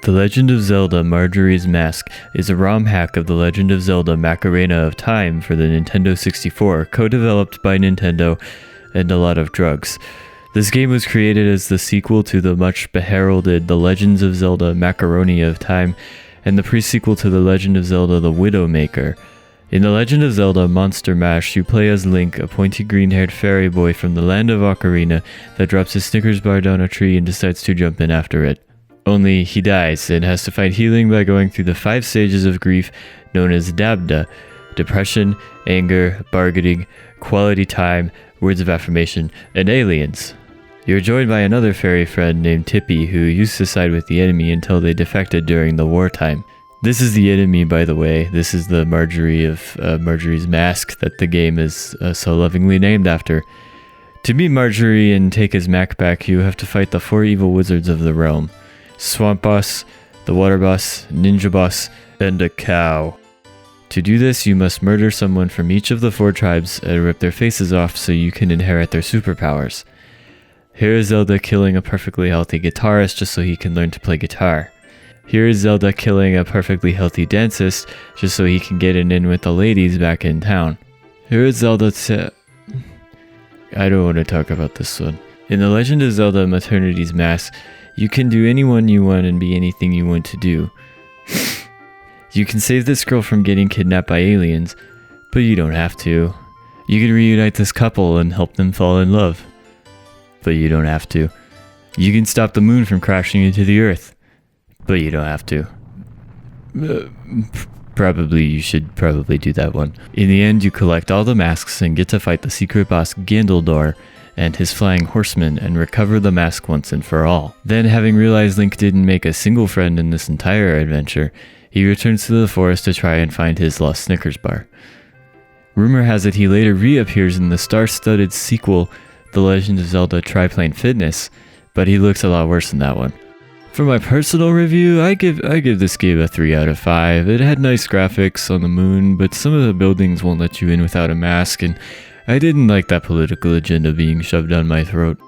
The Legend of Zelda Marjorie's Mask is a ROM hack of The Legend of Zelda Macarena of Time for the Nintendo 64, co-developed by Nintendo and a lot of drugs. This game was created as the sequel to the much beheralded The Legends of Zelda Macaroni of Time and the pre-sequel to The Legend of Zelda The Widowmaker. In The Legend of Zelda Monster Mash, you play as Link, a pointy green-haired fairy boy from the land of Ocarina that drops his Snickers bar down a tree and decides to jump in after it. Only he dies and has to find healing by going through the 5 stages of grief known as Dabda: depression, anger, bargaining, quality time, words of affirmation, and aliens. You're joined by another fairy friend named Tippy, who used to side with the enemy until they defected during the wartime. This is the enemy, by the way. This is the Marjorie of Marjorie's Mask that the game is so lovingly named after. To beat Marjorie and take his Mac back, you have to fight the 4 evil wizards of the realm: Swamp Boss, the Water Boss, Ninja Boss, and a cow. To do this, you must murder someone from each of the 4 tribes and rip their faces off so you can inherit their superpowers. Here is Zelda killing a perfectly healthy guitarist just so he can learn to play guitar. Here is Zelda killing a perfectly healthy dancist just so he can get it in with the ladies back in town. Here is Zelda I don't want to talk about this one. In The Legend of Zelda Maternity's Mask, you can do anyone you want and be anything you want to do. You can save this girl from getting kidnapped by aliens, but you don't have to. You can reunite this couple and help them fall in love, but you don't have to. You can stop the moon from crashing into the earth, but you don't have to. You should probably do that one. In the end, you collect all the masks and get to fight the secret boss Ganondorf and his flying horsemen and recover the mask once and for all. Then, having realized Link didn't make a single friend in this entire adventure, he returns to the forest to try and find his lost Snickers bar. Rumor has it he later reappears in the star-studded sequel, The Legend of Zelda Triplane Fitness, but he looks a lot worse than that one. For my personal review, I give this game a 3 out of 5. It had nice graphics on the moon, but some of the buildings won't let you in without a mask, and I didn't like that political agenda being shoved down my throat.